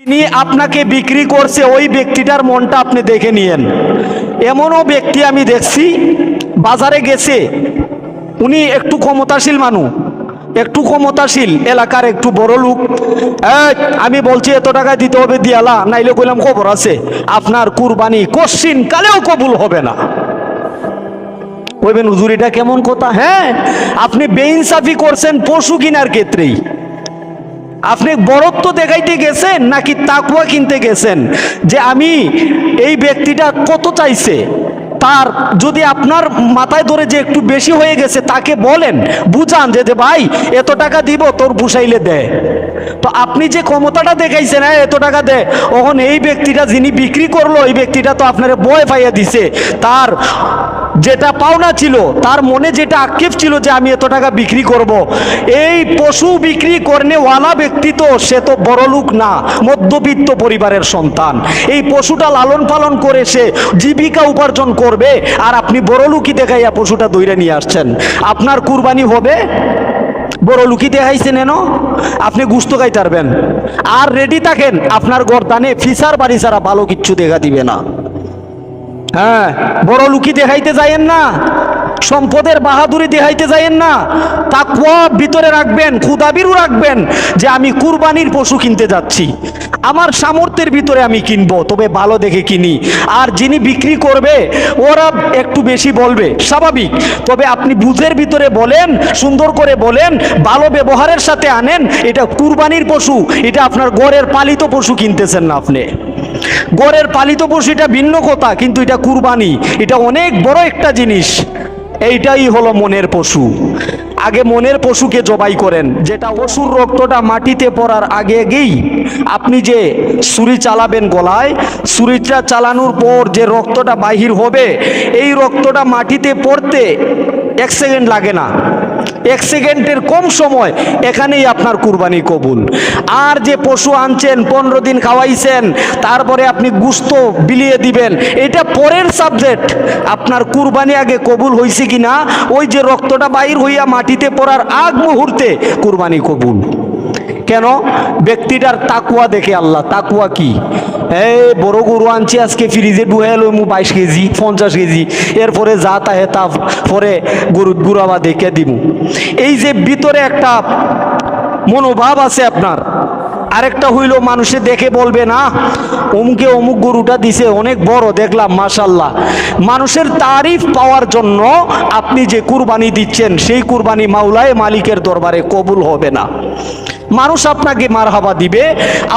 যিনি আপনাকে বিক্রি করছে ওই ব্যক্তিটার মনটা আপনি দেখে নিয়েন। এমনও ব্যক্তি আমি দেখছি বাজারে গেছে, উনি একটু ক্ষমতাশীল মানুষ, একটু ক্ষমতাশীল এলাকার একটু বড় লোক। আমি বলছি এত টাকা দিতে হবে, দিয়ালা নাইলে কইলাম খবর আছে আপনার কুরবানি কোশ্চিন কালেও কবুল হবে না। কইবেন হুজুর এটা কেমন কথা? হ্যাঁ, আপনি বেইনসাফি করছেন পশু কিনার ক্ষেত্রেই। আপনি বরত্ব দেখাইতে গেছেন নাকি তাকওয়া কিনতে গেছেন? যে আমি এই ব্যক্তিটা কত চাইছে, তার যদি আপনার মাথায় ধরে যে একটু বেশি হয়ে গেছে তাকে বলেন, বুঝান যে ভাই এত টাকা দিব, তোর বুঝাইলে দেয়। তো আপনি যে ক্ষমতাটা দেখাইছেন হ্যাঁ এত টাকা দে, তখন এই ব্যক্তিটা যিনি বিক্রি করলো এই ব্যক্তিটা তো আপনার ভয় পাইয়া দিছে। তার যেটা পাওনা ছিল, তার মনে যেটা আক্ষেপ ছিল যে আমি এত টাকা বিক্রি করব, এই পশু বিক্রি করনেওয়ালা ব্যক্তি তো সে তো বড় লোক না, মধ্যবিত্ত পরিবারের সন্তান। এই পশুটা লালন পালন করে সে জীবিকা উপার্জন করবে, আর আপনি বড় লোকই দেখাইয়া পশুটা দইরা নিয়ে আসছেন। আপনার কুরবানি হবে? বড় লুকি দেখাইছেন এনো আপনি গুস্ত খাইতে পারবেন। আর রেডি থাকেন, আপনার গর্দানে ফিসার বাড়ি ছাড়া ভালো কিচ্ছু দেখা দিবে না। হ্যাঁ, বড় লুকি দেখাইতে যাইয়েন না, সম্পদের বাহাদুরি দেখাইতে যাইয়েন না। তাকওয়া ভিতরে রাখবেন, খুদাবিরু রাখবেন যে আমি কুরবানির পশু কিনতে যাচ্ছি, আমার সামর্থ্যের ভিতরে আমি কিনবো, তবে ভালো দেখে কিনি। আর যিনি বিক্রি করবে ওরা একটু বেশি বলবে, স্বাভাবিক, তবে আপনি বুঝের ভিতরে বলেন, সুন্দর করে বলেন, ভালো ব্যবহারের সাথে আনেন। এটা কুরবানির পশু, এটা আপনার ঘরের পালিত পশু কিনতেছেন না আপনি। ঘরের পালিত পশু এটা ভিন্ন কথা, কিন্তু এটা কুরবানি, এটা অনেক বড় একটা জিনিস। এইটাই হলো মনের পশু। আগে মনের পশুকে জবাই করেন, যেটা অসুর রক্তটা মাটিতে পড়ার আগেই আপনি যে ছুরি চালাবেন গলায়, ছুরিটা চালানোর পর যে রক্তটা বাহির হবে, এই রক্তটা মাটিতে পড়তে 1 সেকেন্ড লাগে না, 1 সেকেন্ডের কম সময়, এখানেই আপনার কুরবানি কবুল। আর যে পশু আনছেন 15 দিন খাওয়াইছেন, তারপরে আপনি গুস্ত বিলিয়ে দিবেন, এটা পরের সাবজেক্ট। আপনার কুরবানি আগে কবুল হয়েছে কিনা, ওই যে রক্তটা বাইর হইয়া মাটিতে পড়ার আগ মুহূর্তে কুরবানি কবুল। কেন? ব্যক্তিটার তাকওয়া দেখে আল্লাহ। তাকওয়া কি? এই বড় গরু আনছি আজকে ফ্রিজে ডুয়ে লই মু 22 কেজি 50 কেজি, এরপরে যা তাহে তা পরে গরুর গুড়াবা দেখে দিব। এই যে ভিতরে একটা মনোভাব আছে আপনার। আরেকটা হইল মানুষে দেখে বলবে না অমুকে অমুক গরুটা দিছে অনেক বড় দেখলাম মাশাল্লাহ। মানুষের তারিফ পাওয়ার জন্য আপনি যে কুরবানি দিচ্ছেন সেই কুরবানি মাওলায়ে মালিকের দরবারে কবুল হবে না। মানুষ আপনাকে মারহাবা দিবে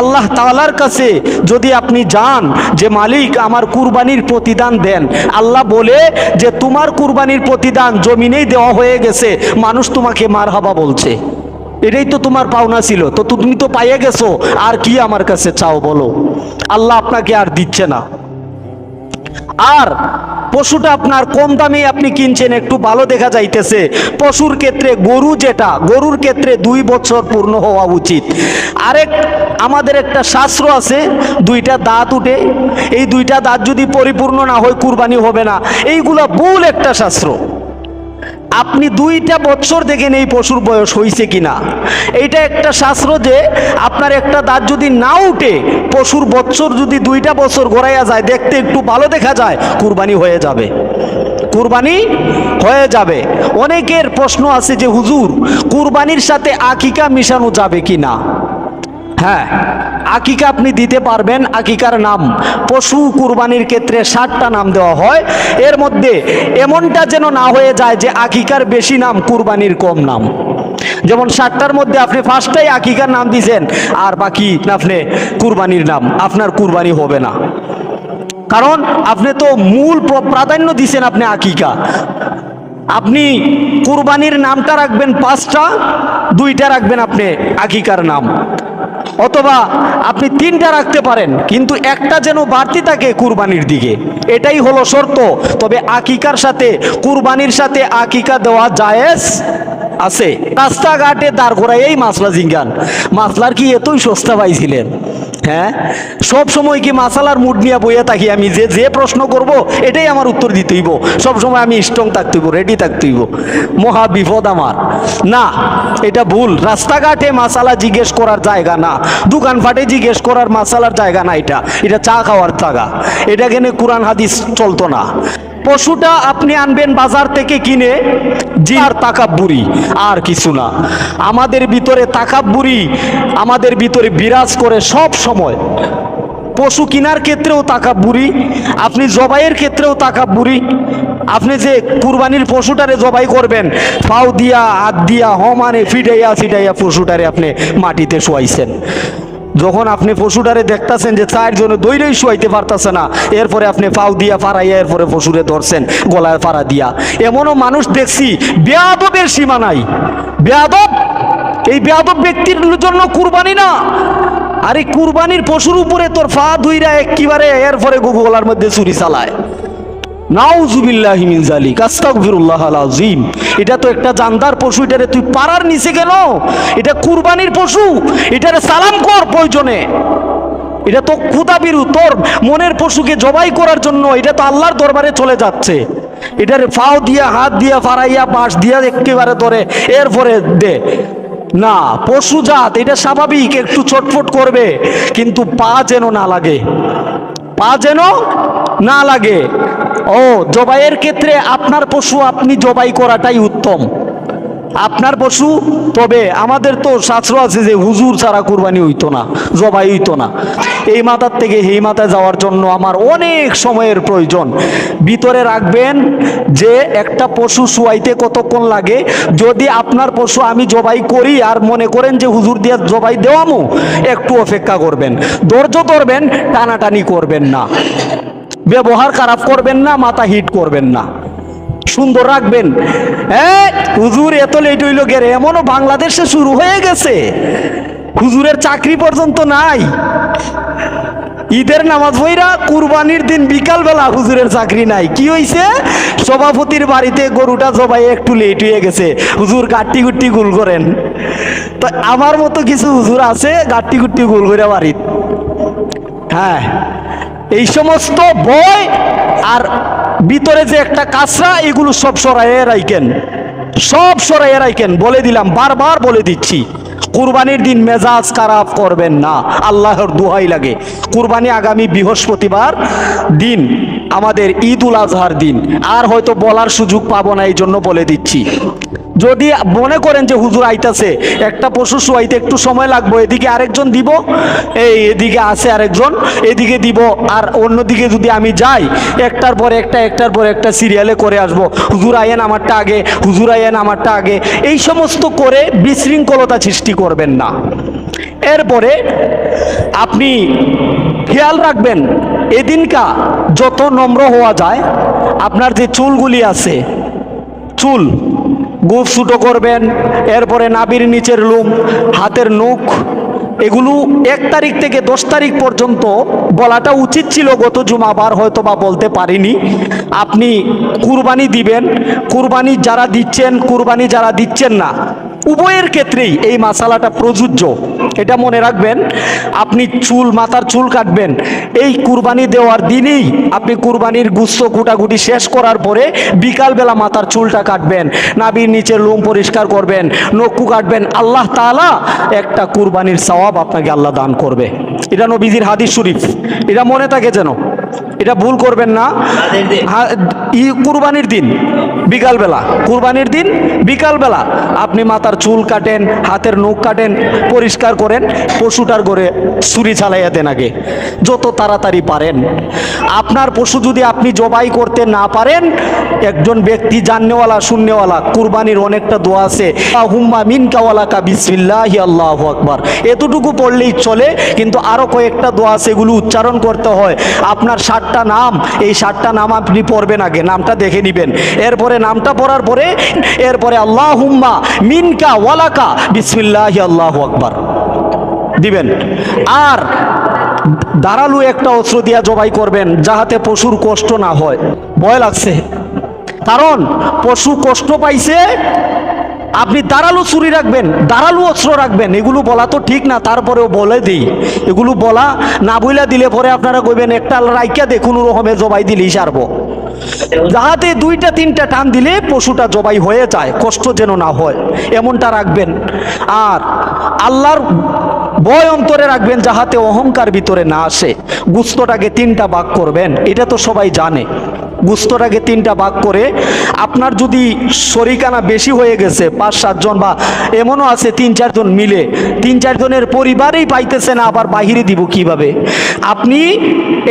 আল্লাহ তাআলার কাছে যদি আপনি যান যে মালিক আমার কুরবানির প্রতিদান দেন, আল্লাহ বলে যে তোমার কুরবানির প্রতিদান জমিনেই দেওয়া হয়ে গেছে, মানুষ তোমাকে মারহাবা বলছে, এটাই তো তোমার পাওনা ছিল, তো তুমি তো পাইয়ে গেছো, আর কি আমার কাছে চাও বলো। আল্লাহ আপনাকে আর দিচ্ছে না। আর পশুটা আপনার কম দামে আপনি কিনছেন, একটু ভালো দেখা যাইতেছে। পশুর ক্ষেত্রে গরু, যেটা গরুর ক্ষেত্রে 2 বছর পূর্ণ হওয়া উচিত। আরেক আমাদের একটা শাস্ত্র আছে, 2টা দাঁত উঠে, এই 2টা দাঁত যদি পরিপূর্ণ না হয় কুরবানি হবে না। এইগুলা ভুল একটা শাস্ত্র। আপনি 2টা বছর দেখেন এই পশুর বয়স হয়েছে কিনা। এইটা একটা শাস্ত্র যে আপনার একটা দাঁত যদি না উঠে, পশুর বছর যদি 2টা বছর গড়াইয়া যায়, দেখতে একটু ভালো দেখা যায়, কুরবানি হয়ে যাবে, কুরবানি হয়ে যাবে। অনেকের প্রশ্ন আছে যে হুজুর কুরবানির সাথে আকিকা মিশানো যাবে কিনা। হ্যাঁ, আকিকা আপনি দিতে পারবেন। আকিকার নাম পশু কুরবানির ক্ষেত্রে 60টা নাম দেওয়া হয়, এর মধ্যে এমনটা যেন না হয়ে যায় যে আকিকার বেশি নাম কুরবানির কম নাম। যেমন 60টার মধ্যে আপনি 5টাই আকিকার নাম দিয়েছেন আর বাকি আপনি কুরবানির নাম, আপনার কুরবানি হবে না। কারণ আপনি তো মূল প্রাধান্য দিয়েছেন আপনি আকিকা। আপনি কুরবানির নামটা রাখবেন 5টা, 2টা রাখবেন আপনি আকিকার নাম, অথবা আপনি 3টা রাখতে পারেন, কিন্তু একটা যেন বাড়তি থাকে কুরবানির দিকে, এটাই হলো শর্ত। তবে আকিকার সাথে কুরবানির সাথে আকিকা দেওয়া জায়েজ আছে। রাস্তাঘাটে দাঁড় করাই এই মাসলা জিঙ্গান, মাসলার কি এতই সস্তা পাইছিলেন? হ্যাঁ, সব সময় কি মাসালার মুড নিয়ে বইয়া থাকি আমি, যে যে প্রশ্ন করব এটাই আমার উত্তর দিতে হইব, সব সময় আমি স্ট্রং থাকতে হইব, রেডি থাকতে হইব, মহা বিপদ আমার। না, এটা ভুল। রাস্তাঘাটে মাসালা জিজ্ঞেস করার জায়গা না, দোকানপাটে জিজ্ঞেস করার মাসালার জায়গা না, এটা চা খাওয়ার জায়গা। এটা কেন কোরআন হাদিস চলতো না। পশুটা আপনি আনবেন বাজার থেকে কিনে, জি, আর তাকাব্বুরি, আর কিছু না। আমাদের ভিতরে তাকাব্বুরি আমাদের ভিতরে বিরাজ করে সব সময়। পশু কেনার ক্ষেত্রেও তাকাব্বুরি, আপনি জবাইয়ের ক্ষেত্রেও তাকাব্বুরি। আপনি যে কুরবানির পশুটারে জবাই করবেন, পাও দিয়া হাত দিয়া হমানে ফিটাইয়া ছিটাইয়া পশুটারে আপনি মাটিতে শোয়াইছেন। যখন আপনি পশুটারে দেখতেছেন যে চারজনে দইরেই শোয়াইতে পারতেছে না, এরপরে আপনি পাও দিয়া ফাড়াইয়া এরপরে পশুরে ধরছেন গলায় ফাড়া দিয়া। এমনও মানুষ দেখছি বেয়াদবের সীমা নাই। বেয়াদব, এই বেয়াদব ব্যক্তির জন্য কুরবানি না। আরে কুরবানির পশুর উপরে তোর ফা ধুইরা একেবারে এরপরে গলার মধ্যে ছুরি চালায়। নাউজুবিল্লাহি মিন যালিক, আস্তাগফিরুল্লাহাল আযীম। এটা তো একটা জানদার পশু, এটারে তুই পাড়ার নিচে কেন? এটা কুরবানির পশু, এটারে সালাম কর প্রয়োজনে। এটা তো খুদাবিরু, তোর মনের পশুকে জবাই করার জন্য। এটা তো আল্লাহর দরবারে চলে যাচ্ছে। এটারে ফাও দিয়া হাত দিয়া ফাড়াইয়া বাঁশ দিয়া একেবারে ধরে এরপরে দে না। পশু জাত, এটা স্বাভাবিক, একটু চটফট করবে, কিন্তু পা যেন না লাগে, পা যেন না লাগে। ও জবাইয়ের ক্ষেত্রে আপনার পশু আপনি জবাই করাটাই উত্তম, আপনার পশু। তবে আমাদের তো শাস্ত্র আছে যে হুজুর ছাড়া কুরবানি হইতো না, জবাই হইতো না। এই মাথার থেকে এই মাথায় যাওয়ার জন্য আমার অনেক সময়ের প্রয়োজন। ভিতরে রাখবেন যে একটা পশু শুয়াইতে কতক্ষণ লাগে। যদি আপনার পশু আমি জবাই করি আর মনে করেন যে হুজুর দিয়ে জবাই দেওয়ামু, একটু অপেক্ষা করবেন, ধৈর্য ধরবেন, টানাটানি করবেন না, ব্যবহার খারাপ করবেন না, মাথা হিট করবেন না, সুন্দর রাখবেন। হ্যাঁ হুজুর এত লেট হইল গেরে, এমনও বাংলাদেশে শুরু হয়ে গেছে, হুজুরের চাকরি পর্যন্ত নাই। ঈদের নামাজ পড়া কুরবানির দিন বিকালবেলা হুজুরের চাকরি নাই। কি হইছে? সভাপতির বাড়িতে গরুটা জবাই একটু লেট হয়ে গেছে, হুজুর গাট্টি গুট্টি গুল করেন। তো আমার মতো কিছু হুজুর আছে গাট্টি গুট্টি গুল করে বাড়ির। হ্যাঁ, এই সমস্ত ভয় আর ভিতরে যে একটা কাঁচরা, এগুলো সব সরাইয়ে রাখেন, সব সরাইয়ে রাখেন। বলে দিলাম, বারবার বলে দিচ্ছি, কুরবানির দিন মেজাজ খারাপ করবেন না, আল্লাহর দোহাই লাগে। কুরবানি আগামী বৃহস্পতিবার দিন, আমাদের ঈদ উল আজহার দিন। আর হয়তো বলার সুযোগ পাবো না, এই জন্য বলে দিচ্ছি। যদি মনে করেন যে হুজুর আইতাছে, একটা পশু শোয়াইতে একটু সময় লাগবে, এদিকে আরেকজন দিব, এই এদিকে আছে আরেকজন, এদিকে দিব, আর অন্যদিকে যদি আমি যাই, একটার পর একটা একটার পর একটা সিরিয়ালে করে আসবো, হুজুর আয়েন আমারটা আগে, হুজুর আয়েন আমারটা আগে, এই সমস্ত করে বিশৃঙ্খলতা সৃষ্টি করবেন না। এরপরে আপনি খেয়াল রাখবেন, এদিনকা যত নম্র হওয়া যায়, আপনার যে চুলগুলি আছে, চুল গোফ ছুটো করবেন। এরপরে নাভির নিচের লোম, হাতের নখ, এগুলো 1 তারিখ থেকে 10 তারিখ পর্যন্ত বলাটা উচিত ছিল গত জুমাবার, হয়তো বা বলতে পারিনি। আপনি কুরবানি দিবেন, কুরবানি যারা দিচ্ছেন, কুরবানি যারা দিচ্ছেন না, উভয়ের ক্ষেত্রেই এই মাসালাটা প্রযোজ্য। এটা মনে রাখবেন। আপনি চুল, মাথার চুল কাটবেন এই কুরবানি দেওয়ার দিনেই। আপনি কুরবানির গুস্ত কুটাকুটি শেষ করার পরে বিকালবেলা মাথার চুলটা কাটবেন, নাভির নিচের লোম পরিষ্কার করবেন, নখু কাটবেন। আল্লাহ তাআলা একটা কুরবানির সওয়াব আপনাকে আল্লাহ দান করবে। এটা নবীজির হাদিস শরীফ, এটা মনে থাকে যেন, এটা ভুল করবেন না। কুরবানির দিন বিকালবেলা, কুরবানির দিন বিকালবেলা আপনি মাথার চুল কাটেন, হাতের নখ কাটেন, পরিষ্কার করেন, পশুটার ঘরে ছুরি চালাইয়া দেন আগে, যত তাড়াতাড়ি পারেন। আপনার পশু যদি আপনি জবাই করতে না পারেন, একজন ব্যক্তি জাননেওয়ালা শুননেওয়ালা, কুরবানির অনেকটা দোয়া আছে, হুম্মা মিনকাওয়ালাকা বিসমিল্লাহি আল্লাহু আকবার, এতটুকু পড়লেই চলে। কিন্তু আরো কয়েকটা দোয়া আছে, এগুলো উচ্চারণ করতে হয়। আপনার 7টা নাম, এই 7টা নাম আপনি পড়বেন আগে, নামটা দেখে নেবেন। এরপরে নামটা পড়ার পরে এরপরে আল্লাহুম্মা মিনকা ওয়ালাকা বিসমিল্লাহি আল্লাহু আকবার দিবেন। আর ধারালো একটা অস্ত্র দিয়া জবাই করবেন, যাহাতে পশুর কষ্ট না হয়। ভয় লাগছে, কারণ পশু কষ্ট পাইছে আপনি ধারালো ছুরি রাখবেন, ধারালো অস্ত্র রাখবেন, এগুলো বলা তো ঠিক না, তারপরেও বলে দিই। এগুলো বলা না বইলা দিলে পরে আপনারা কইবেন একটা রাইকা দেখুন রকমে জবাই দিলেই সারবো। যাহাতে দুইটা তিনটা টান দিলে পশুটা জবাই হয়ে যায়, কষ্ট যেন না হয় এমনটা রাখবেন। আর আল্লাহর ভয় অন্তরে রাখবেন, যাহাতে অহংকার ভিতরে না আসে। গুস্তটাকে তিনটা ভাগ করবেন, এটা তো সবাই জানে। গুস্তটাকে তিনটা ভাগ করে আপনার যদি শরিকানা বেশি হয়ে গেছে 5-7 জন, বা এমনও আছে 3-4 জন মিলে, 3-4 জনের পরিবারেই পাইতেছে না, আবার বাহিরে দিব কিভাবে? আপনি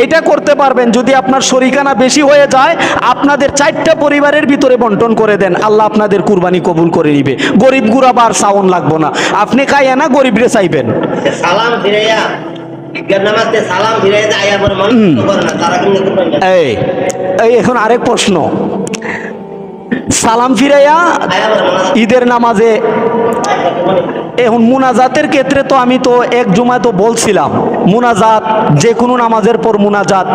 এটা করতে পারবেন, যদি আপনার শরিকানা বেশি হয়ে যায় আপনাদের 4টা পরিবারের ভিতরে বন্টন করে দেন, আল্লাহ আপনাদের কুরবানি কবুল করে নিবে। গরিব গুরাবা আর সাউন লাগবো না, আপনি খাইয়া না গরিবরে চাইবেন। সালাম ফিরাইয়া নামাজে সালাম ফিরাইয়া আয়া পরে মানুষ করে না, তারা কিন্তু এই এখন আরেক প্রশ্ন, সালাম ফিরাইয়া ঈদের নামাজে এখন মুনাজাতের ক্ষেত্রে তো আমি তো এক জুমায় তো বলছিলাম মুনাজাত যে কোনো নামাজের পর মুনাজাত।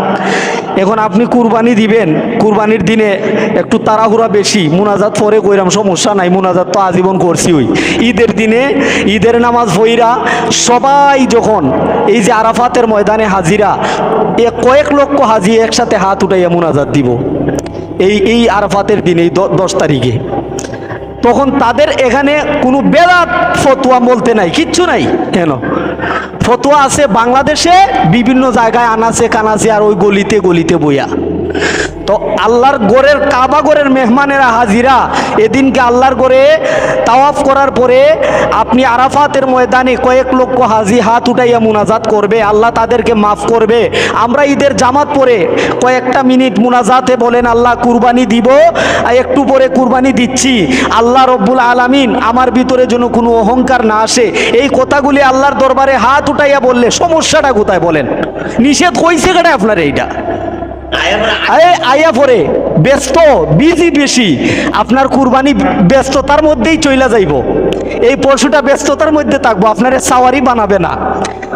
এখন আপনি কুরবানি দিবেন, কুরবানির দিনে একটু তাড়াহুড়া বেশি, মুনাজাত পরে কইরাম সমস্যা নাই, মুনাজাত তো আজীবন করছি। ওই ঈদের দিনে ঈদের নামাজ পইরা সবাই যখন এই যে আরাফাতের ময়দানে হাজিরা, কয়েক লক্ষ হাজি একসাথে হাত উঠাইয়া মুনাজাত দিব এই আরাফাতের দিন, এই 10 তারিখে। তখন তাদের এখানে কোনো বেদাত ফতোয়া বলতে নাই, কিচ্ছু নাই। কেন ফতোয়া আছে বাংলাদেশে বিভিন্ন জায়গায় আনাচে কানাচে, আর ওই গলিতে গলিতে বইয়া। তো আল্লাহর গোরের কাবা গোরের মেহমানেরা হাজিরা এদিনকে আল্লাহর গোরে তাওয়াফ করার পরে আপনি আরাফাতের ময়দানে কয়েক লক্ষ হাজি হাত উঠাইয়া মুনাজাত করবে, আল্লাহ তাদেরকে মাফ করবে। আমরা ঈদের জামাত পরে কয়েকটা মিনিট মুনাজাতে বলেন আল্লাহ কুরবানি দিব, একটু পরে কুরবানি দিচ্ছি, আল্লাহ রব্বুল আলামিন আমার ভিতরে যেন কোনো অহংকার না আসে, এই কথাগুলি আল্লাহর দরবারে হাত উঠাইয়া বললে সমস্যাটা কোথায় বলেন? নিষেধ কইছে কেটে আপনার এইটা আয়া পরে ব্যস্ত বিজি বেশি, আপনার কুরবানি ব্যস্ততার মধ্যেই চইলা যাইব, এই পশুটা ব্যস্ততার মধ্যে থাকবো, আপনার সাওয়ারি বানাবে না।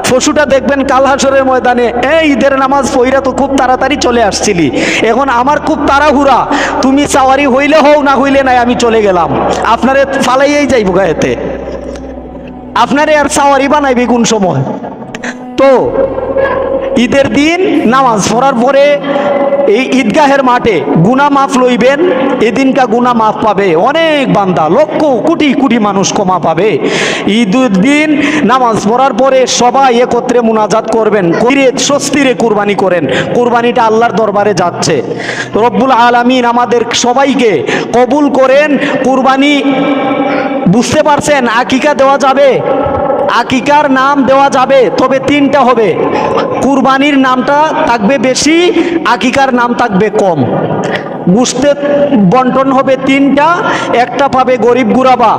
পশুটা দেখবেন কাল হাসরের ময়দানে, ঈদের নামাজ পইরা তো খুব তাড়াতাড়ি চলে আসছিলি, এখন আমার খুব তাড়াহুড়া, তুমি সাওয়ারি হইলে হও না হইলে নাই, আমি চলে গেলাম, আপনারে ফালাইয়াই যাইব গায়েতে, আপনারে আর সাওয়ারি বানাইবে কোন সময়? তো ঈদের দিন নামাজ পড়ার পরে এই ঈদগাহের মাঠে গুনাহ মাফ লইবেন, এদিনকা গুনাহ মাফ পাবে অনেক বান্দা, লক্ষ কোটি কোটি মানুষ ক্ষমা পাবে। ঈদের দিন নামাজ পড়ার পরে সবাই একত্রে মুনাজাত করবেন, স্বস্তিরে কুরবানি করেন, কুরবানিটা আল্লাহর দরবারে যাচ্ছে। রব্বুল আলামিন আমাদের সবাইকে কবুল করেন। কুরবানি বুঝতে পারছেন, আকিকা দেওয়া যাবে, আকিকার নাম দেওয়া যাবে, তবে 3টা হবে। কুরবানির নামটা থাকবে বেশি, আকিকার নাম থাকবে কম। গুস্তে বন্টন হবে 3টা, একটা পাবে গরিব গুরাবা।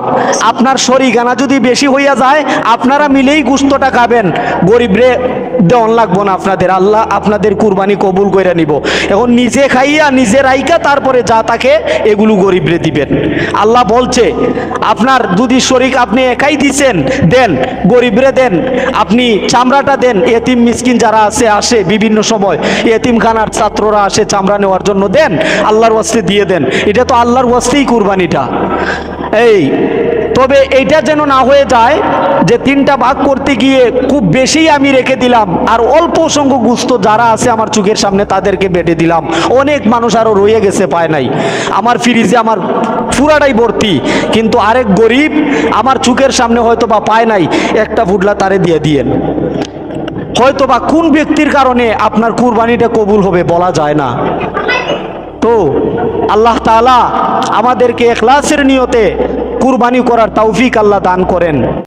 আপনার শরিকানা যদি বেশি হইয়া যায় আপনারা মিলেই গুস্তটা খাবেন, গরিবরে দেওয়ান লাগবো না আপনাদের, আল্লাহ আপনাদের কুরবানি কবুল করে নিব। এখন নিজে খাইয়া নিজে রাইকা তারপরে যা তাকে এগুলো গরিবরে দিবেন। আল্লাহ বলছে আপনার যদি শরিক আপনি একাই দিছেন দেন, গরিবরে দেন, আপনি চামড়াটা দেন, এতিম মিসকিন যারা আসে বিভিন্ন সময় এতিমখানার ছাত্ররা আসে চামড়া নেওয়ার জন্য, দেন, আল্লাহর ওয়াস্তে দিয়ে দেন, এটা তো আল্লাহর ওয়াস্তেই কুরবানিটা। এই তবে এইটা যেন না হয়ে যায় যে 3টা ভাগ করতে গিয়ে খুব বেশি আমি রেখে দিলাম, আর অল্প সংখ্যক গুস্ত যারা আছে আমার চোখের সামনে তাদেরকে বেটে দিলাম, অনেক মানুষ আরো রয়ে গেছে পায় নাই, আমার ফ্রিজে আমার পুরাটাই ভর্তি, কিন্তু আরেক গরিব আমার চোখের সামনে হয়তো বা পায় নাই, একটা ফুটলা তারে দিয়ে দিয়েন। হয়তো বা কোন ব্যক্তির কারণে আপনার কুরবানিটা কবুল হবে বলা যায় না। তো আল্লাহ তাআলা আমাদেরকে ইখলাসের নিয়তে কুরবানি করার তৌফিক আল্লাহ দান করেন।